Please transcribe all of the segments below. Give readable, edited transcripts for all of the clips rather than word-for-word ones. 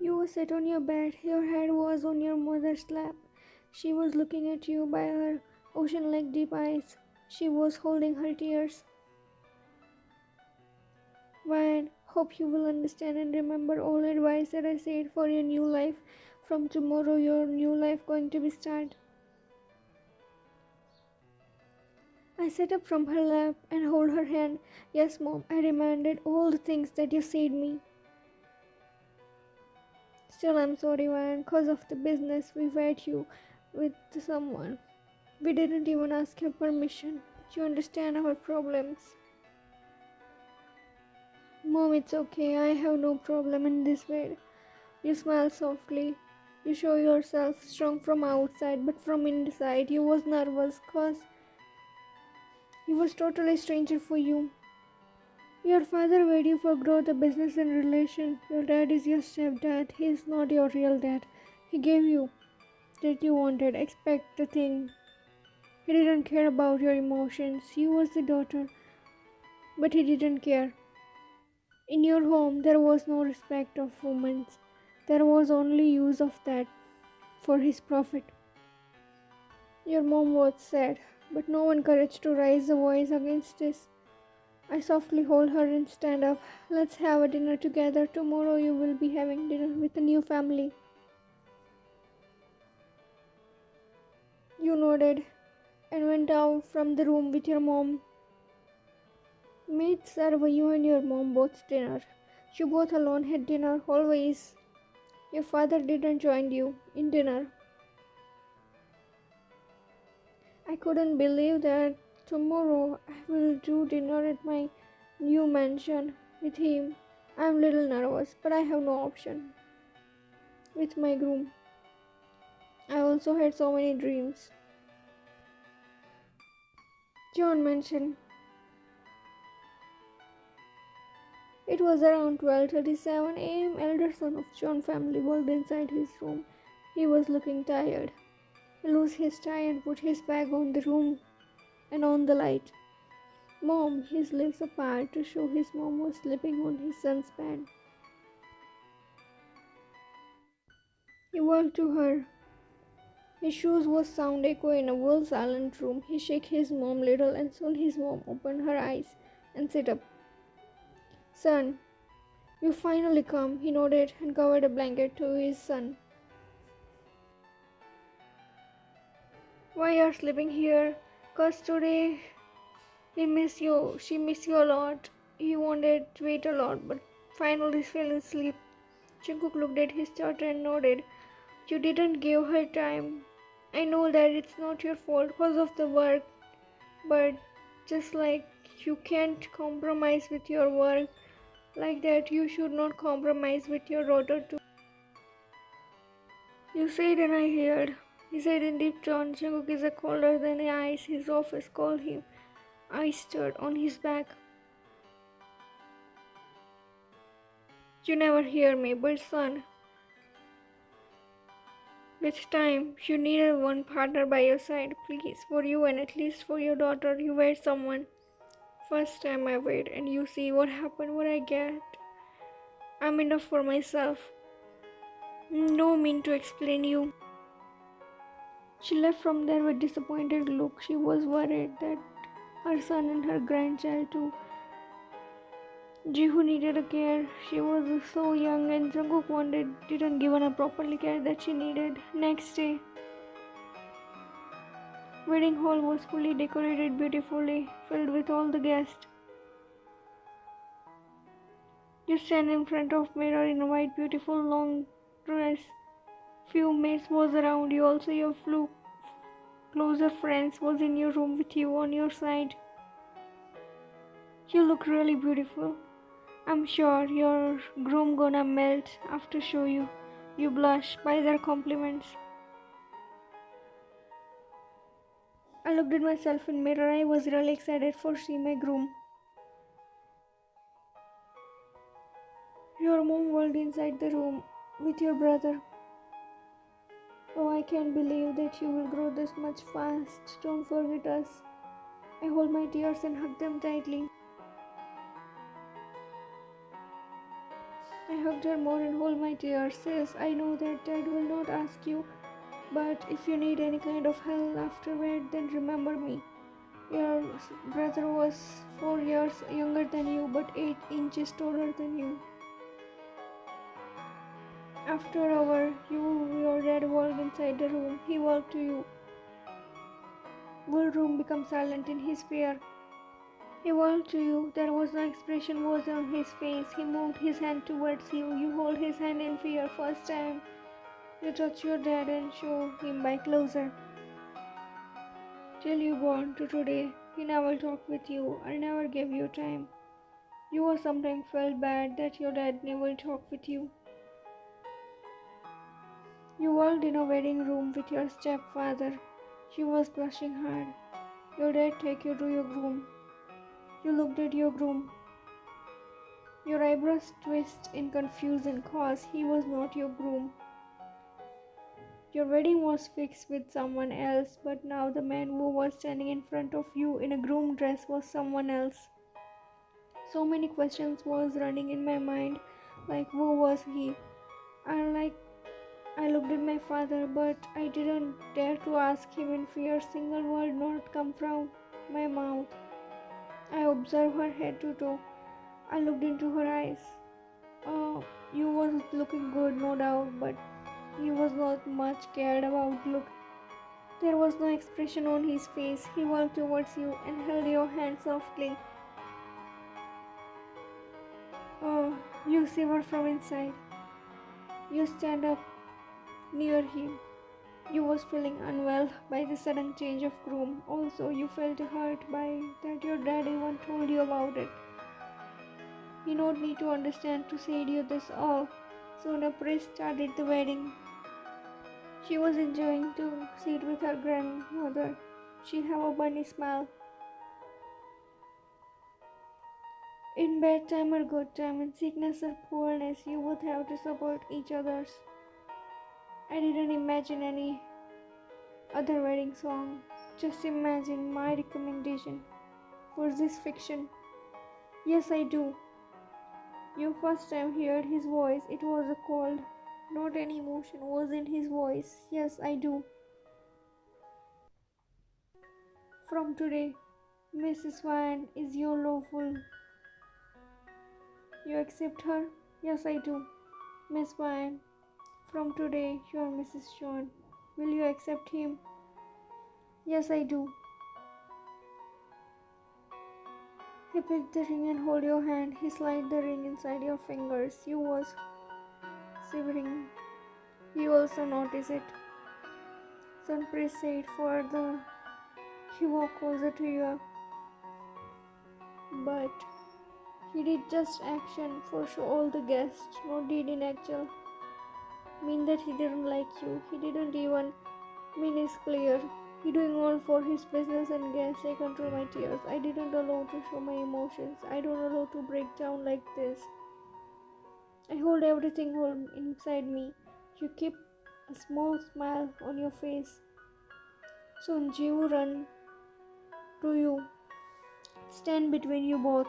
You were sat on your bed, your head was on your mother's lap. She was looking at you by her ocean-like deep eyes. She was holding her tears. Ryan, hope you will understand and remember all advice that I said for your new life. From tomorrow, your new life going to be start. I sat up from her lap and hold her hand. Yes, Mom, I remembered all the things that you said me. Still, I'm sorry, Ryan, cause of the business we wed you with someone. We didn't even ask your permission. You understand our problems. Mom, it's okay. I have no problem in this bed. You smile softly. You show yourself strong from outside, but from inside you was nervous cause he was totally stranger for you. Your father made you for growth, a business and relation. Your dad is your stepdad. He is not your real dad. He gave you that you wanted. Expect the thing. He didn't care about your emotions. You was the daughter, but he didn't care. In your home, there was no respect of women. There was only use of that for his profit. Your mom was sad, but no one courage to raise a voice against this. I softly hold her and stand up. Let's have a dinner together. Tomorrow you will be having dinner with a new family. You nodded and went out from the room with your mom. Maids serve you and your mom both dinner. You both alone had dinner always. Your father didn't join you in dinner. I couldn't believe that tomorrow I will do dinner at my new mansion with him. I'm a little nervous, but I have no option. With my groom. I also had so many dreams. John mentioned. It was around 12:37 a.m. Elder son of John family walked inside his room. He was looking tired. He loosed his tie and put his bag on the room and on the light. Mom, his lips apart to show his mom was sleeping on his son's bed. He walked to her. His shoes was sound echo in a well silent room. He shook his mom little and soon his mom opened her eyes and sat up. Son, you finally come, he nodded and covered a blanket to his son. Why are you sleeping here? 'Cause today she miss you a lot. He wanted to wait a lot, but finally fell asleep. Jungkook looked at his daughter and nodded. You didn't give her time. I know that it's not your fault because of the work, but just like you can't compromise with your work, like that you should not compromise with your daughter too. You said and I heard. He said in deep tone, Jungkook is colder than the ice. His office called him. I stood on his back. You never hear me, but son, with time, you needed one partner by your side. Please, for you and at least for your daughter, you wed someone. First time I wed and you see what happened, what I get. I'm enough for myself. No mean to explain you. She left from there with disappointed look. She was worried that her son and her grandchild too. Jihu needed a care. She was so young and Jungkook didn't give her properly care that she needed. Next day, wedding hall was fully decorated beautifully, filled with all the guests. You stand in front of mirror in a white beautiful long dress. Few maids was around you. Also your closer friends was in your room with you on your side. You look really beautiful. I'm sure your groom gonna melt after show you. You blush by their compliments. I looked at myself in mirror. I was really excited for seeing my groom. Your mom walked inside the room with your brother. Oh, I can't believe that you will grow this much fast. Don't forget us. I hold my tears and hug them tightly. I hugged her more and hold my tears. Sis, I know that Dad will not ask you, but if you need any kind of help afterward, then remember me. Your brother was 4 years younger than you, but 8 inches taller than you. After an hour, your dad walked inside the room. He walked to you. Whole room became silent in his fear. He walked to you. There was no expression was on his face. He moved his hand towards you. You hold his hand in fear. First time you touch your dad and show him by closer. Till you born to today, he never talked with you or never gave you time. You or sometimes felt bad that your dad never talked with you. You walked in a wedding room with your stepfather. She was blushing hard. Your dad took you to your groom. You looked at your groom. Your eyebrows twist in confusion cause he was not your groom. Your wedding was fixed with someone else, but now the man who was standing in front of you in a groom dress was someone else. So many questions was running in my mind, like who was he? I looked at my father, but I didn't dare to ask him in fear. Single word not come from my mouth. I observed her head to toe. I looked into her eyes. You was looking good, no doubt, but he was not much cared about look. There was no expression on his face. He walked towards you and held your hand softly. Oh, you shiver from inside. You stand up near him. You was feeling unwell by the sudden change of groom. Also, you felt hurt by that your dad even told you about it. You don't need to understand to say you this all. Soon a priest started the wedding. She was enjoying to sit with her grandmother. She have a bunny smile. In bad time or good time, in sickness or poorness, you would have to support each others. I didn't imagine any other wedding song. Just imagine my recommendation for this fiction. Yes, I do. You first time heard his voice. It was a cold. Not any emotion was in his voice. Yes, I do. From today, Mrs. Vine is your lawful. You accept her? Yes, I do. Miss Vine, from today, you are Mrs. John. Will you accept him? Yes, I do. He picked the ring and hold your hand. He slid the ring inside your fingers. You was shivering. He also noticed it. Sun priest said further. He walked closer to you. But he did just action for show all the guests, not did in actual. Mean that he didn't like you. He didn't even mean is clear. He doing all for his business and guests. I control my tears. I didn't allow to show my emotions. I don't allow to break down like this. I hold everything hold inside me. You keep a small smile on your face. Soon Jiu run to you. Stand between you both.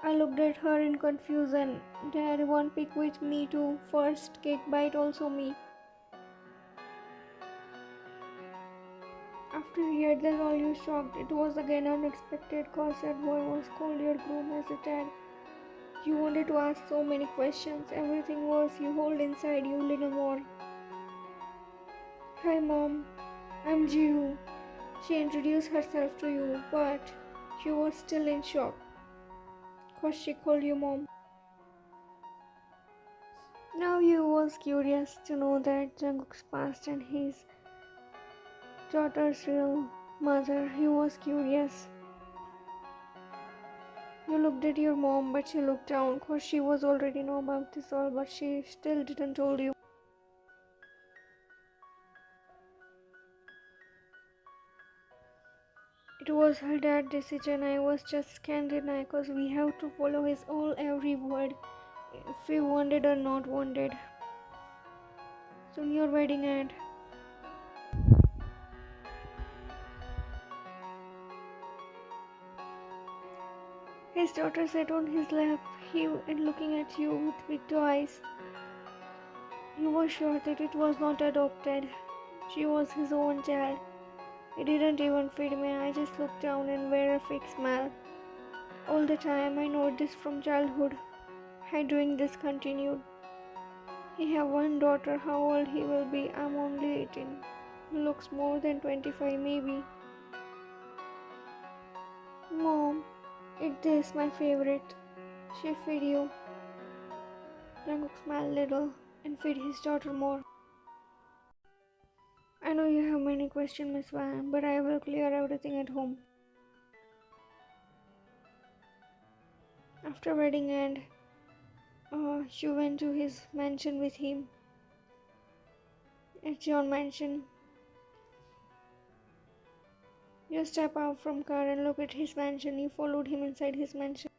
I looked at her in confusion. Dad, one pick with me too. First cake bite also me. After he had that all you shocked. It was again unexpected cause that boy was called your groom as a dad. You wanted to ask so many questions. Everything was you hold inside you little more. Hi mom, I'm Jihu. She introduced herself to you, but you was still in shock. Cause she called you mom. Now you was curious to know that Jungkook's past and his daughter's real mother. He was curious. You looked at your mom, but she looked down cause she was already know about this all, but she still didn't told you. It was her dad's decision. I was just can't deny cause we have to follow his all every word. If we wanted or not wanted. Soon your wedding end. His daughter sat on his lap, he and looking at you with big eyes. You were sure that it was not adopted. She was his own child. He didn't even feed me. I just looked down and wear a fake smile. All the time, I know this from childhood. Her doing this continued. He have one daughter. How old he will be? I'm only 18. He looks more than 25 maybe. Mom, eat this, my favorite. She feed you. Jungkook smiled little and feed his daughter more. I know you have many questions, Miss Van, but I will clear everything at home. After wedding end, she went to his mansion with him. At your mansion, you step out from car and look at his mansion. You followed him inside his mansion.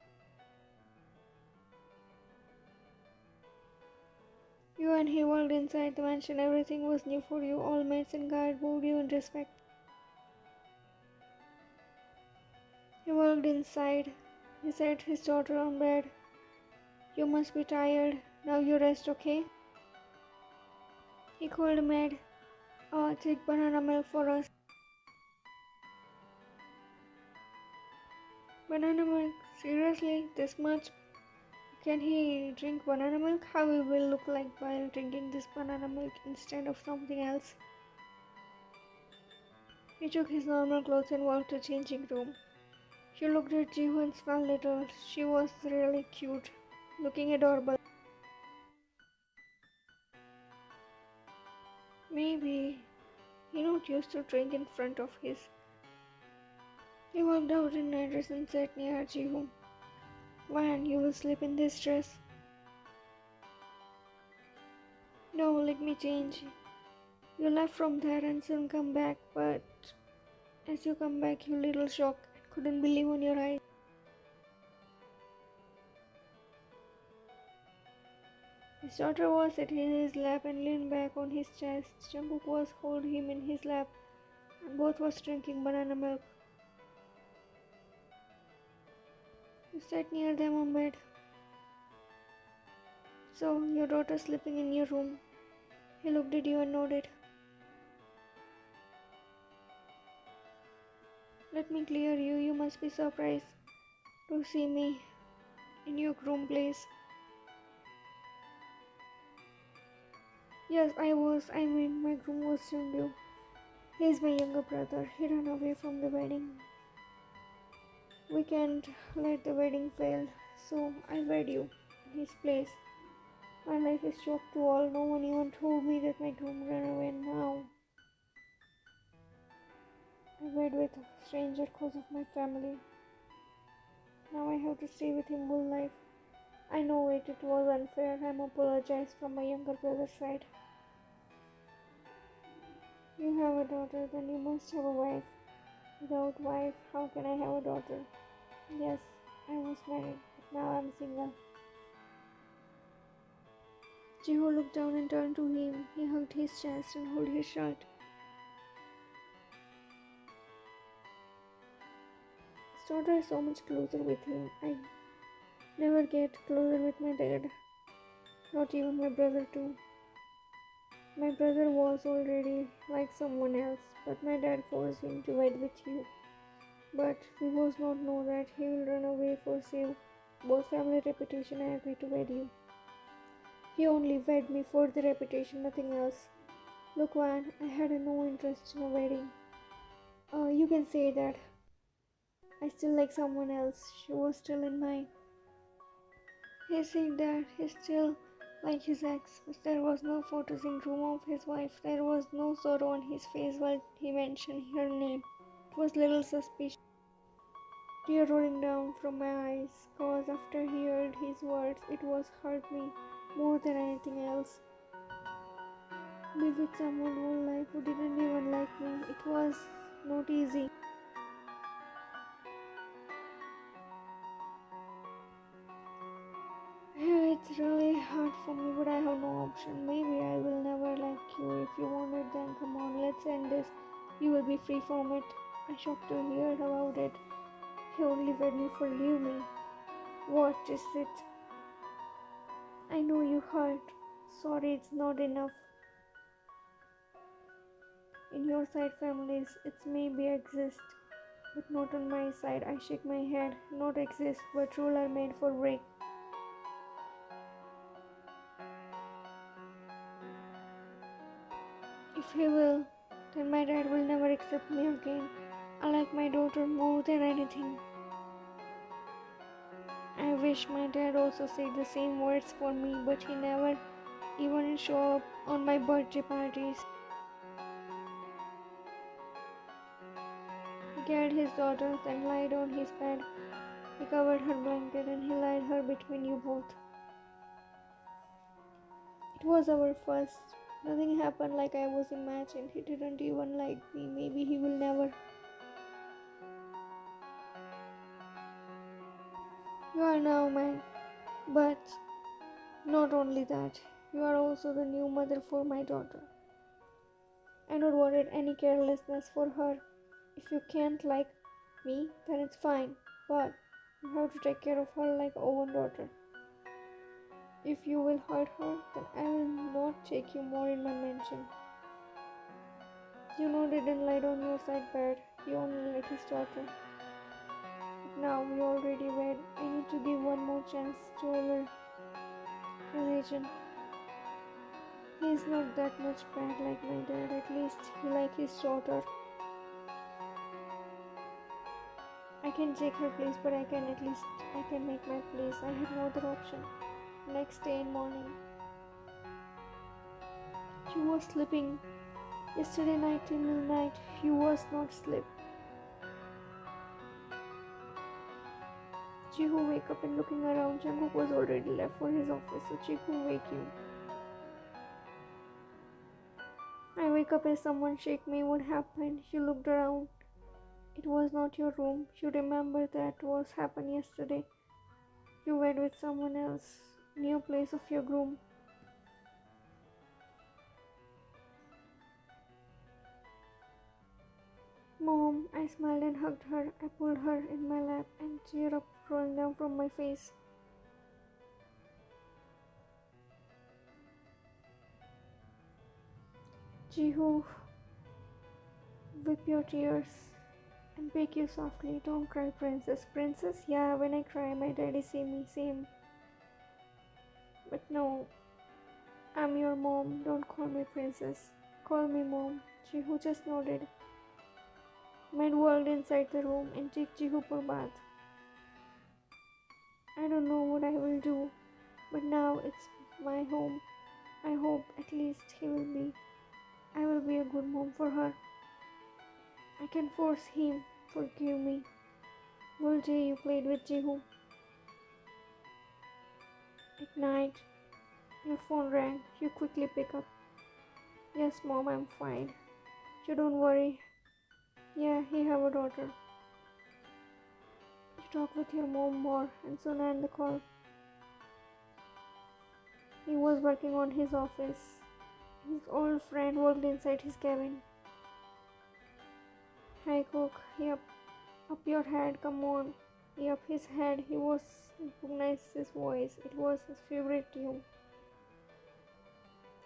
You and he walked inside the mansion. Everything was new for you. All maids and guards bowed you in respect. He walked inside. He set his daughter on bed. You must be tired. Now you rest, okay? He called a maid. Take banana milk for us. Banana milk? Seriously? This much? Can he drink banana milk? How he will look like while drinking this banana milk instead of something else? He took his normal clothes and walked to the changing room. She looked at Jihu and smiled a little. She was really cute, looking adorable. Maybe he not used to drink in front of his. He walked out in nightdress and sat near Jihu. Van, you will sleep in this dress. No, let me change. You left from there and soon come back, but as you come back, you little shocked and couldn't believe on your eyes. His daughter was sitting in his lap and leaned back on his chest. Jungkook was holding him in his lap, and both was drinking banana milk. You sat near them on bed. So, your daughter sleeping in your room. He looked at you and nodded. Let me clear you. You must be surprised to see me in your groom place. Yes, I was. I mean, my groom was Jungkook. He is my younger brother. He ran away from the wedding. We can't let the wedding fail, so I wed you in his place. My life is shock to all. No one even told me that my groom ran away. Now I wed with a stranger because of my family. Now I have to stay with him whole life. I know it was unfair. I'm apologize from my younger brother's side. You have a daughter, then you must have a wife. Without wife, how can I have a daughter? Yes, I was married, but now I'm single. Jiho looked down and turned to him. He hugged his chest and held his shirt. His daughter is so much closer with him. I never get closer with my dad. Not even my brother too. My brother was already like someone else, but my dad forced him to wed with you. But we was not know that he will run away for save both family reputation. I agreed to wed you. He only wed me for the reputation, nothing else. Look, Van, I had no interest in a wedding. You can say that. I still like someone else. She was still in mine. He said that he still like his ex, but there was no photos in room of his wife. There was no sorrow on his face while he mentioned her name. It was little suspicious. Tear rolling down from my eyes, cause after he heard his words, it was hurt me more than anything else. Be with someone whole life who didn't even like me. It was not easy. Yeah, it's really hard for me, but I have no option. Maybe I will never like you. If you want it, then come on, let's end this. You will be free from it. I shocked to hear about it. He only wed me for leave me. What is it? I know you hurt. Sorry, it's not enough. In your side families, it's maybe exist, but not on my side. I shake my head. Not exist, but rule are made for break. If he will, then my dad will never accept me again. I like my daughter more than anything. I wish my dad also said the same words for me, but he never even show up on my birthday parties. He carried his daughter, then lied on his bed. He covered her blanket and he laid her between you both. It was our first. Nothing happened like I was imagined. He didn't even like me. Maybe he will never. You are now mine. But not only that, you are also the new mother for my daughter. I don't want any carelessness for her. If you can't like me, then it's fine. But you have to take care of her like own daughter. If you will hurt her, then I will not take you more in my mansion. You know didn't lie on your side bed. He only let his daughter. But now we already wed. I need to give one more chance to our religion. He is not that much bad like my dad. At least he like his daughter. I can take her place, but I can make my place. I had no other option. Next day in morning, she was sleeping. Yesterday night till midnight, she was not asleep. Jihu wake up and looking around. Jungkook was already left for his office, so Jihu wake you. I wake up as someone shake me. What happened? She looked around. It was not your room. You remember that was happened yesterday. You wed with someone else. New place of your groom. Mom, I smiled and hugged her. I pulled her in my lap and tear up rolling down from my face. Jihu, whip your tears and beg you softly. Don't cry, princess. Princess? Yeah, when I cry, my daddy see me, same. But no, I'm your mom. Don't call me princess. Call me mom. Jihu just nodded. Made whirled inside the room and took Jihu for bath. I don't know what I will do, but now it's my home. I hope at least I will be a good mom for her. I can force him. Forgive me. Whole day you played with Jihu. At night, your phone rang. You quickly pick up. Yes, mom, I'm fine. You don't worry. Yeah, he have a daughter. You talk with your mom more and soon end the call. He was working on his office. His old friend worked inside his cabin. Hi, cook. Yep. Up your head, come on. Yep, his head. He was recognized his voice. It was his favorite tune.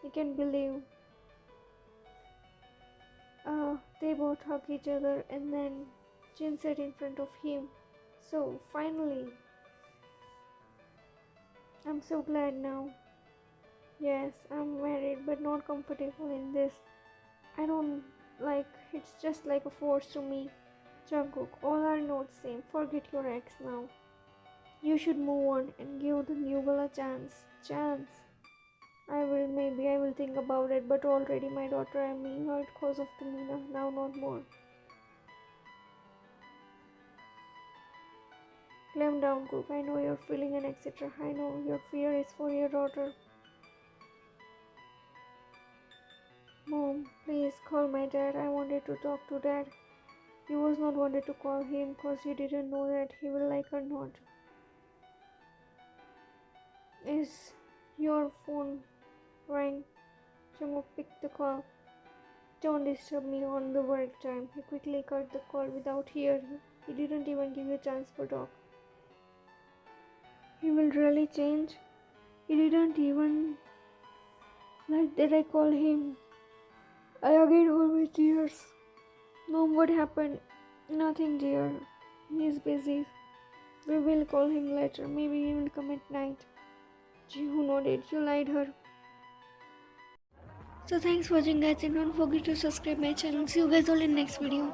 He can believe. They both hugged each other and then Jin sat in front of him. So, finally. I'm so glad now. Yes, I'm married but not comfortable in this. I don't like, it's just like a force to me. Jungkook, all are not same. Forget your ex now. You should move on and give the new girl a chance. Chance. Maybe I will think about it, but already my daughter and me hurt cause of the Mina. Now not more. Calm down, Cook. I know you're feeling and etc. I know your fear is for your daughter. Mom, please call my dad. I wanted to talk to dad. You was not wanted to call him cause you didn't know that he will like or not. Is your phone rang? Jungkook picked the call. Don't disturb me on the work time. He quickly cut the call without hearing. He didn't even give you a chance for talk. He will really change. He didn't even like that I call him. I again hold my tears. Mom, what happened? Nothing, dear. He is busy. We will call him later. Maybe he will come at night. Jihu nodded. You lied her. So thanks for watching, guys, and don't forget to subscribe my channel. See you guys all in next video.